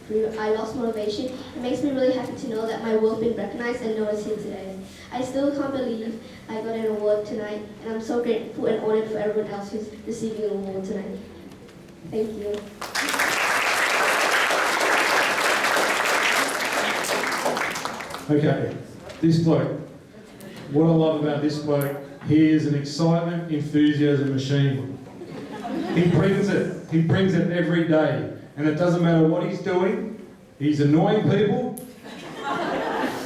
I lost motivation. It makes me really happy to know that my work been recognized and noticed here today. I still can't believe I got an award tonight, and I'm so grateful and honored for everyone else who's receiving an award tonight. Thank you. Okay, this bloke. What I love about this bloke, he is an excitement, enthusiasm machine. He brings it. He brings it every day. And it doesn't matter what he's doing. He's annoying people.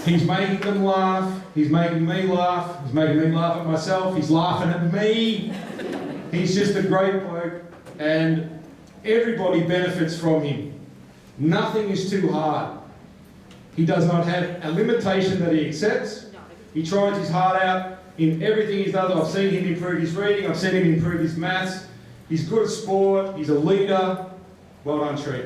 He's making them laugh. He's making me laugh. He's making me laugh at myself. He's laughing at me. He's just a great bloke. And everybody benefits from him. Nothing is too hard. He does not have a limitation that he accepts. He tries his heart out in everything he does. I've seen him improve his reading. I've seen him improve his maths. He's good at sport. He's a leader. Well done, Treat.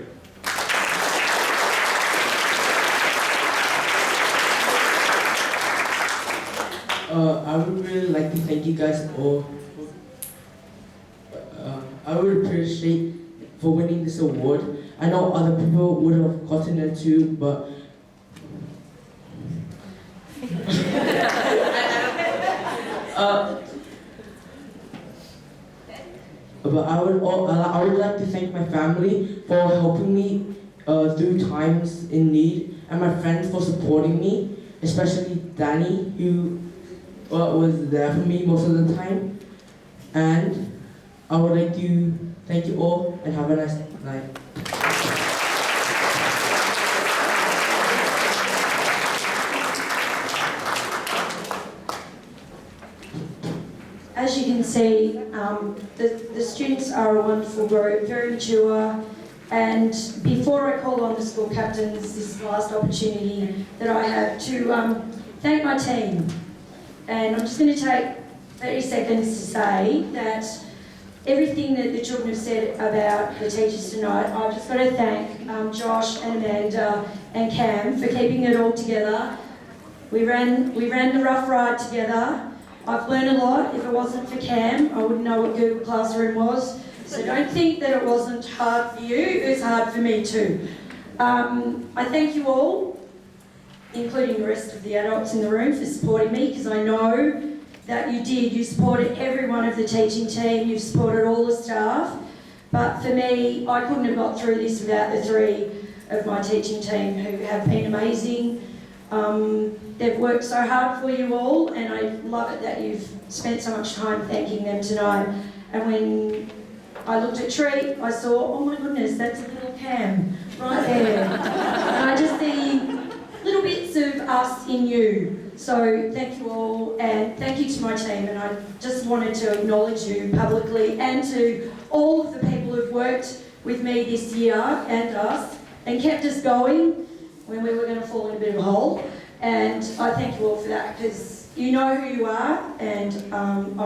I would really like to thank you guys all. I would appreciate for winning this award. I know other people would have gotten it too, but but I would like to thank my family for helping me through times in need, and my friends for supporting me, especially Danny, who was there for me most of the time. And I would like to thank you all and have a nice night. As you can see, the students are a wonderful group, very mature, and before I call on the school captains, this is the last opportunity that I have to thank my team. And I'm just going to take 30 seconds to say that everything that the children have said about the teachers tonight, I've just got to thank Josh and Amanda and Cam for keeping it all together. We ran the rough ride together. I've learned a lot. If it wasn't for Cam, I wouldn't know what Google Classroom was. So don't think that it wasn't hard for you. It was hard for me too. I thank you all, including the rest of the adults in the room, for supporting me, because I know that you did. You supported every one of the teaching team. You've supported all the staff. But for me, I couldn't have got through this without the three of my teaching team who have been amazing. They've worked so hard for you all, and I love it that you've spent so much time thanking them tonight. And when I looked at Treat, I saw, oh my goodness, that's a little Cam right there. And I just see little bits of us in you. So thank you all, and thank you to my team. And I just wanted to acknowledge you publicly, and to all of the people who've worked with me this year and us, and kept us going when we were going to fall in a bit of a hole. And I thank you all for that, because you know who you are, and I'm,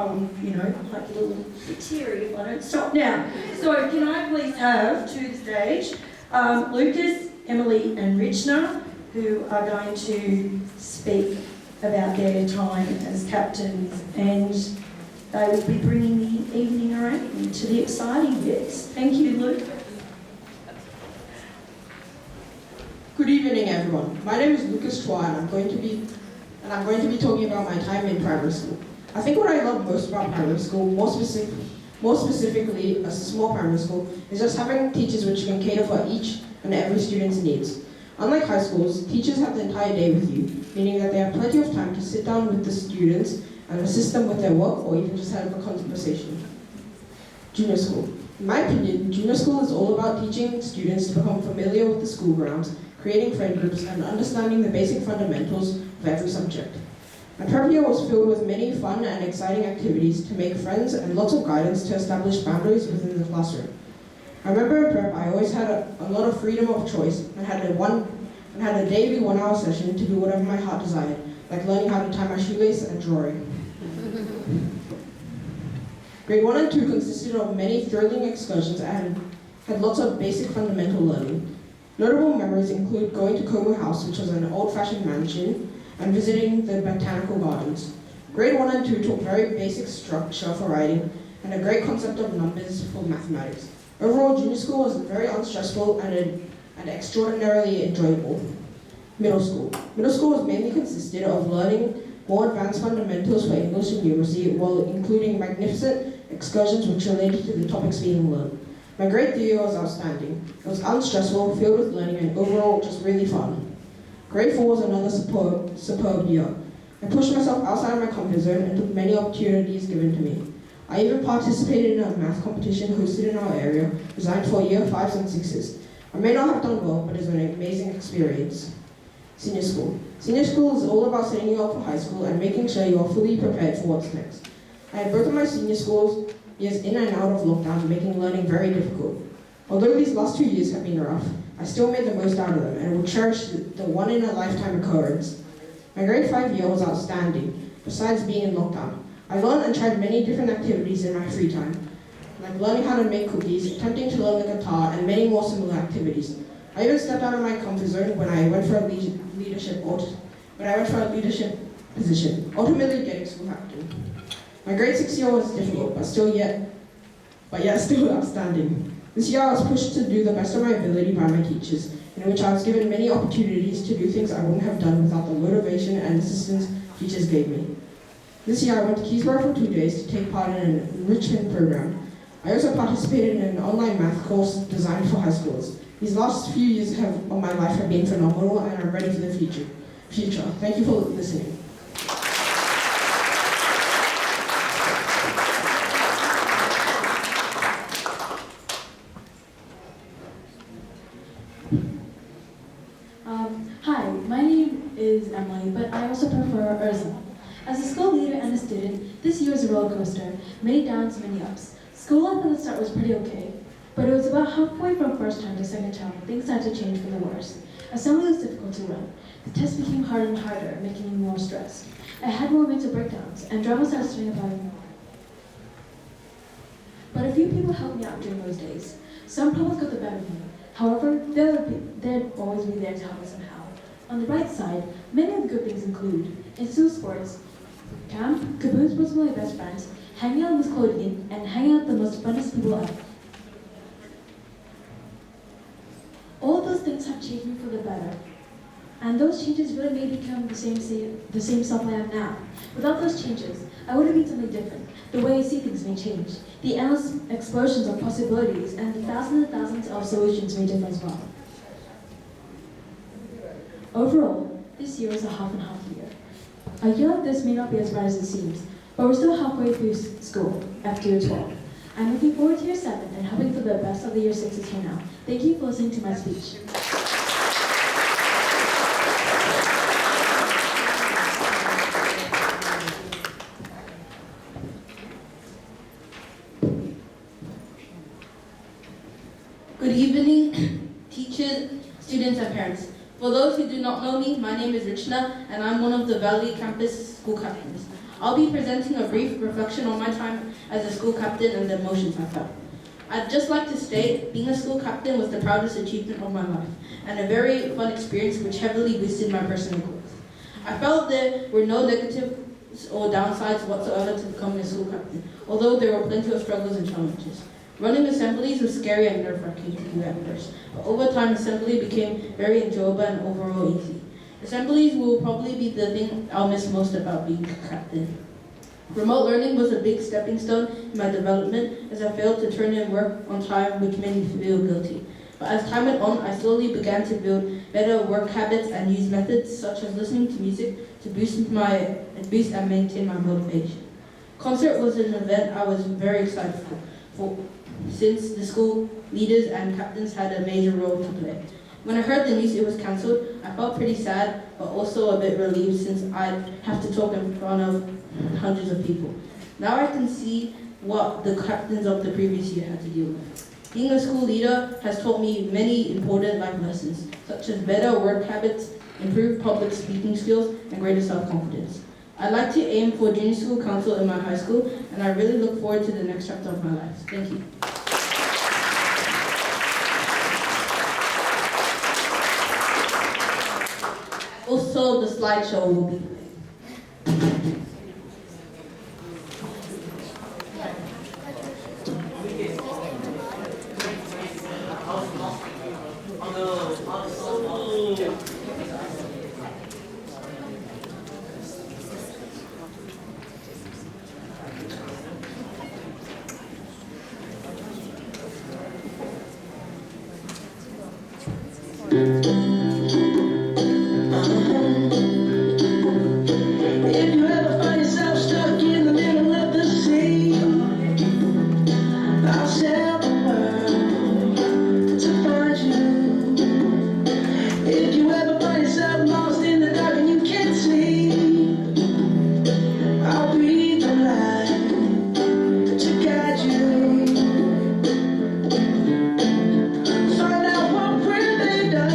like a little bit teary if I don't stop now. So can I please have to the stage Lucas, Emily and Richna, who are going to speak about their time as captains, and they will be bringing the evening around to the exciting bits. Thank you, Luke. Good evening, everyone. My name is Lucas Chua, and I'm going to be talking about my time in primary school. I think what I love most about primary school, more specifically a small primary school, is just having teachers which can cater for each and every student's needs. Unlike high schools, teachers have the entire day with you, meaning that they have plenty of time to sit down with the students and assist them with their work, or even just have a conversation. Junior school. In my opinion, junior school is all about teaching students to become familiar with the school grounds, creating friend groups, and understanding the basic fundamentals of every subject. My prep year was filled with many fun and exciting activities to make friends and lots of guidance to establish boundaries within the classroom. I remember in prep, I always had a lot of freedom of choice and had a daily 1 hour session to do whatever my heart desired, like learning how to tie my shoelace and drawing. Grade 1 and 2 consisted of many thrilling excursions and had lots of basic fundamental learning. Notable memories include going to Como House, which was an old-fashioned mansion, and visiting the botanical gardens. Grade 1 and 2 taught very basic structure for writing and a great concept of numbers for mathematics. Overall, junior school was very unstressful and and extraordinarily enjoyable. Middle school. Middle school was mainly consisted of learning more advanced fundamentals for English and numeracy, while including magnificent excursions which related to the topics being learned. My grade 3 year was outstanding. It was unstressful, filled with learning, and overall just really fun. Grade 4 was another superb year. I pushed myself outside of my comfort zone and took many opportunities given to me. I even participated in a math competition hosted in our area, designed for year 5s and 6s. I may not have done well, but it was an amazing experience. Senior school. Senior school is all about setting you up for high school and making sure you are fully prepared for what's next. I had both of my senior schools years in and out of lockdown, making learning very difficult. Although these last 2 years have been rough, I still made the most out of them and will cherish the one-in-a-lifetime occurrence. My grade 5 year was outstanding, besides being in lockdown. I learned and tried many different activities in my free time, like learning how to make cookies, attempting to learn the guitar, and many more similar activities. I even stepped out of my comfort zone when I went for a leadership position, ultimately getting school captain. My grade 6 year was difficult, but yet still outstanding. This year I was pushed to do the best of my ability by my teachers, in which I was given many opportunities to do things I wouldn't have done without the motivation and assistance teachers gave me. This year I went to Keysborough for 2 days to take part in an enrichment program. I also participated in an online math course designed for high schools. These last few years of my life have been phenomenal, and I'm ready for the future. Thank you for listening. Hi, my name is Emily, but I also prefer Urza. As a school leader and a student, this year was a roller coaster, many downs, many ups. School life at the start was pretty okay, but it was about halfway from first term to second term, things started to change for the worse. Assembly was difficult to run. The tests became harder and harder, making me more stressed. I had more mental breakdowns, and drama started stirring about me. But a few people helped me out during those days. Some problems got the better of me. However, they'd always be there to help me somehow. On the bright side, many of the good things include in-school sports, camp, caboose was one of my best friends, hanging out with Miss Claudine, and hanging out with the most funnest people ever. All those things have changed me for the better. And those changes really made me become the same self I am now. Without those changes, I would have been something different. The way I see things may change. The endless explosions of possibilities and the thousands and thousands of solutions may differ as well. Overall, this year is a half and half year. A year like this may not be as bright as it seems, but we're still halfway through school, after year 12. I'm looking forward to year 7 and hoping for the best of the year 6s here now. Thank you for listening to my speech. Good evening, teachers, students, and parents. For those who do not know me, my name is Richna, and I'm one of the Valley Campus school captains. I'll be presenting a brief reflection on my time as a school captain and the emotions I felt. I'd just like to state, being a school captain was the proudest achievement of my life, and a very fun experience which heavily boosted my personal growth. I felt there were no negatives or downsides whatsoever to becoming a school captain, although there were plenty of struggles and challenges. Running assemblies was scary and nerve-wracking to do at first, but over time assembly became very enjoyable and overall easy. Assemblies will probably be the thing I'll miss most about being a captain. Remote learning was a big stepping stone in my development as I failed to turn in work on time, which made me feel guilty. But as time went on, I slowly began to build better work habits and use methods such as listening to music to boost and maintain my motivation. Concert was an event I was very excited for since the school leaders and captains had a major role to play. When I heard the news it was cancelled, I felt pretty sad, but also a bit relieved since I'd have to talk in front of hundreds of people. Now I can see what the captains of the previous year had to deal with. Being a school leader has taught me many important life lessons, such as better work habits, improved public speaking skills, and greater self-confidence. I'd like to aim for junior school council in my high school, and I really look forward to the next chapter of my life. Thank you. Also, the slideshow will be played. If you ever find yourself stuck in the middle of the sea, I'll sail the world to find you. If you ever find yourself lost in the dark and you can't see, I'll be the light to guide you. Find out what we're made of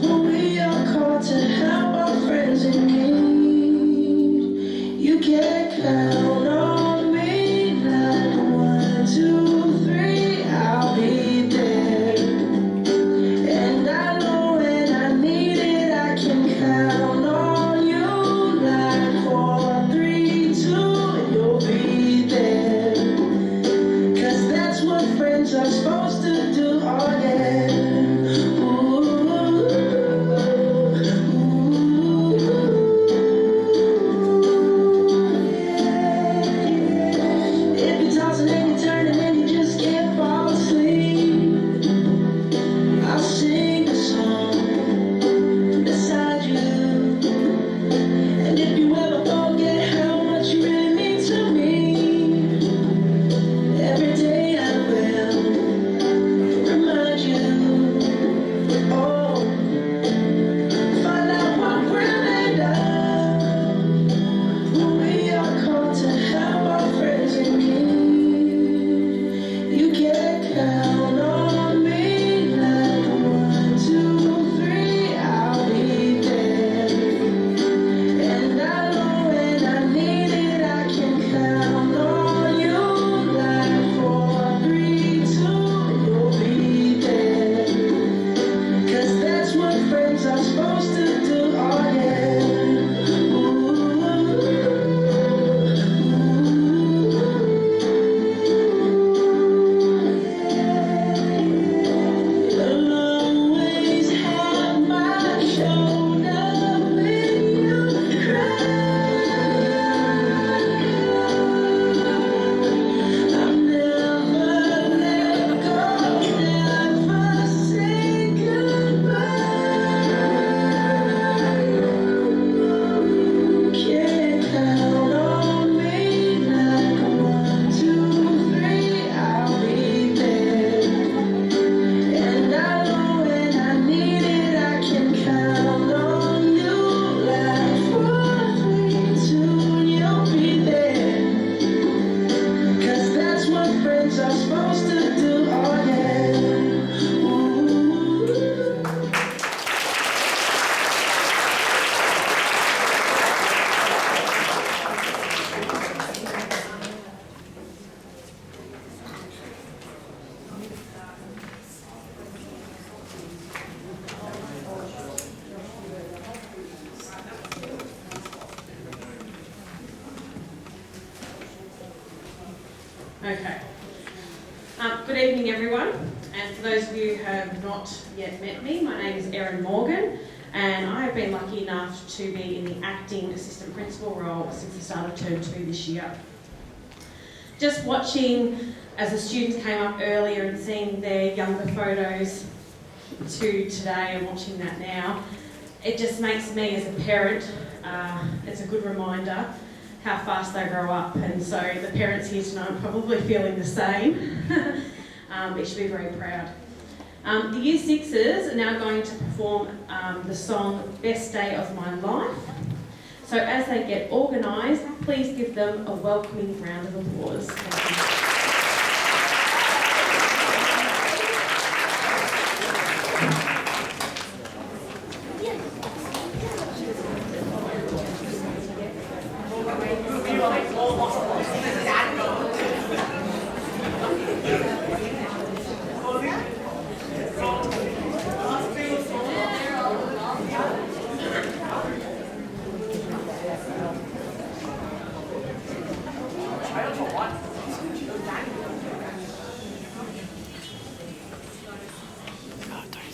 when we are called to help our friends in need. You can count on me like 1, 2, 3, I'll be there. And I know when I need it, I can count on you like 4, 3, 2, and you'll be there. 'Cause that's what friends are supposed to do, oh yeah. If you're tossing and you're turning and you just can't fall asleep, I'll sing a song beside you. And if you ever forget how much you really mean to me, every day I will remind you. Oh, find out what we're made of when we are called to help our friends in need. You can count on me like 1, 2, 3, I'll be there. And I know when I need it, I can count on you like 4, 3, 2, and you'll be there. 'Cause that's what friends are supposed to do, oh yeah. You'll always have my shoulder when you cry. I'll never let go, never say goodbye. Can't count on me like 1, 2, 3, I'll be there. And I know when I need it, I can count on you like 4, 3, 2, and you'll be there. 'Cause that's what friends are supposed to do, oh yeah. Ooh. Okay. Good evening, everyone. And for those of you who have not yet met me, my name is Erin Morgan, and I have been lucky enough to be in the acting assistant principal role since the start of term 2 this year. Just watching as the students came up earlier and seeing their younger photos to today and watching that now, it just makes me as a parent, it's a good reminder how fast they grow up, and so the parents here tonight are probably feeling the same. But you should be very proud. The Year 6s are now going to perform the song Best Day of My Life. So as they get organised, please give them a welcoming round of applause. Thank you.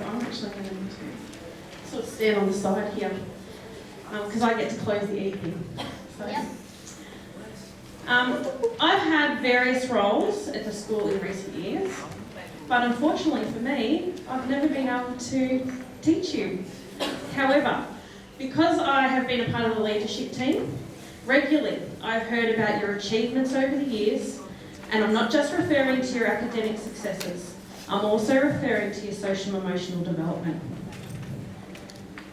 so I'm actually going to sort of stand on the side here because I get to close the evening. So, Yep. I've had various roles at the school in recent years, but unfortunately for me, I've never been able to teach you. However, because I have been a part of the leadership team, regularly I've heard about your achievements over the years, and I'm not just referring to your academic successes, I'm also referring to your social and emotional development.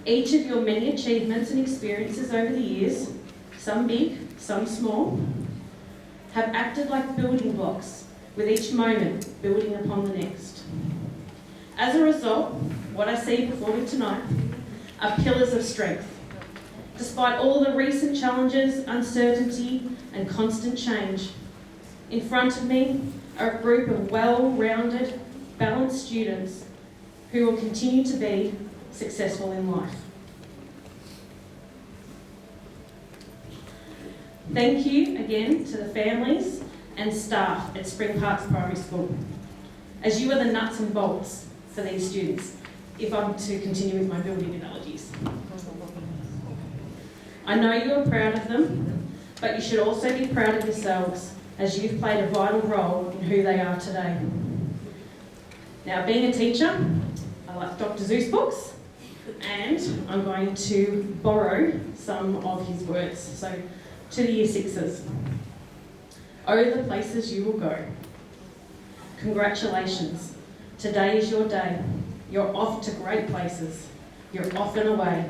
Each of your many achievements and experiences over the years, some big, some small, have acted like building blocks, with each moment building upon the next. As a result, what I see before me tonight are pillars of strength. Despite all the recent challenges, uncertainty, and constant change, in front of me are a group of well-rounded, balanced students who will continue to be successful in life. Thank you again to the families and staff at Spring Parks Primary School, as you are the nuts and bolts for these students, if I'm to continue with my building analogies. I know you are proud of them, but you should also be proud of yourselves, as you've played a vital role in who they are today. Now, being a teacher, I like Dr. Seuss books, and I'm going to borrow some of his words. So, to the Year Sixes. Oh, the places you will go. Congratulations. Today is your day. You're off to great places. You're off and away.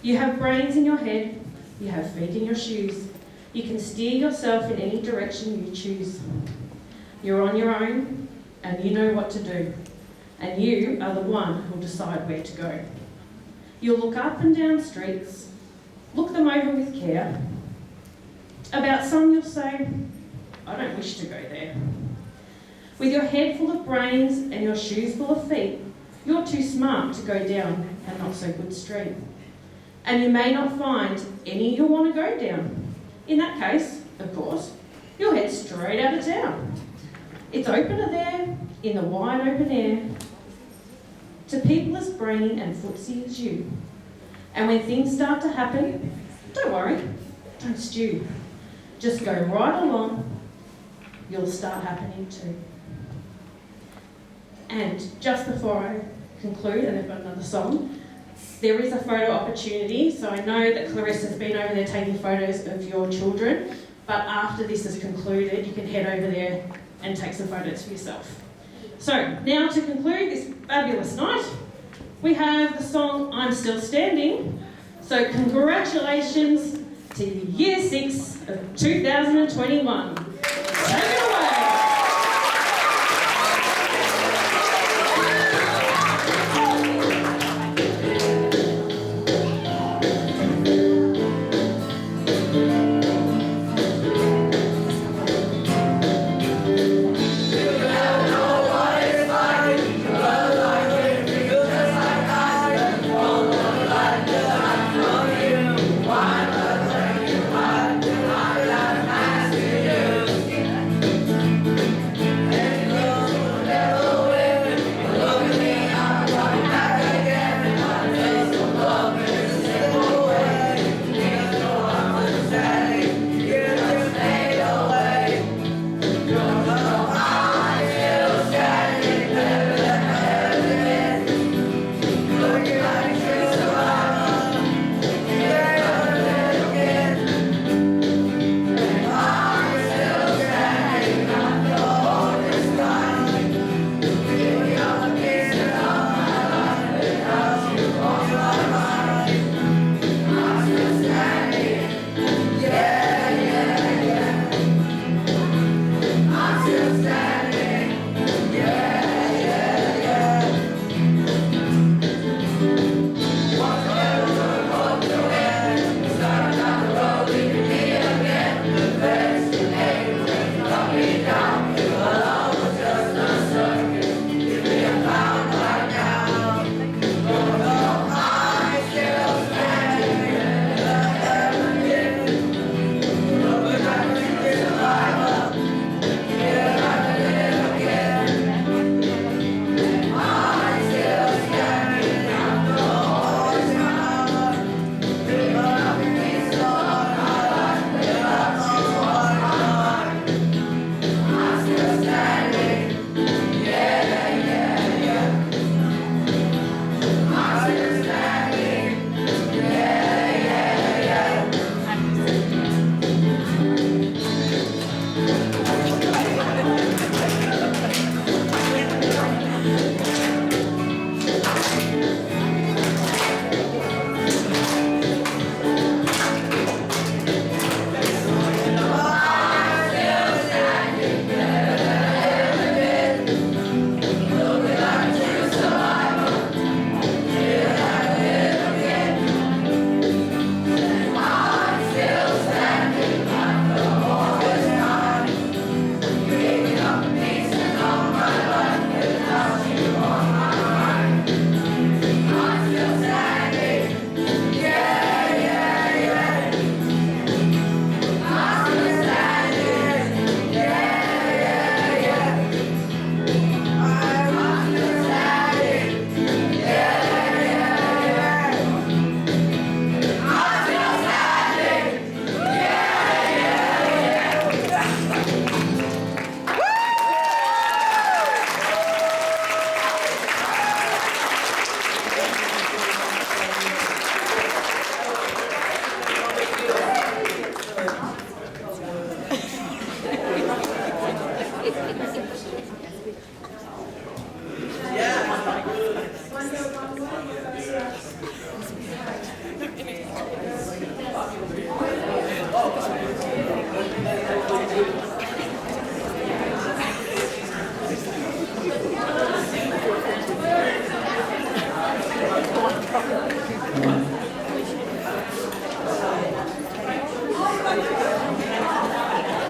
You have brains in your head. You have feet in your shoes. You can steer yourself in any direction you choose. You're on your own, and you know what to do. And you are the one who'll decide where to go. You'll look up and down streets, look them over with care. About some you'll say, I don't wish to go there. With your head full of brains and your shoes full of feet, you're too smart to go down a not so good street. And you may not find any you'll want to go down. In that case, of course, you'll head straight out of town. It's opener there, in the wide open air, to people as brainy and footsy as you. And when things start to happen, don't worry, don't stew. Just go right along, you'll start happening too. And just before I conclude, and I've got another song, there is a photo opportunity. So I know that Clarissa's been over there taking photos of your children, but after this is concluded, you can head over there and take some photos for yourself. So now to conclude this fabulous night, we have the song I'm Still Standing. So congratulations to Year 6 of 2021.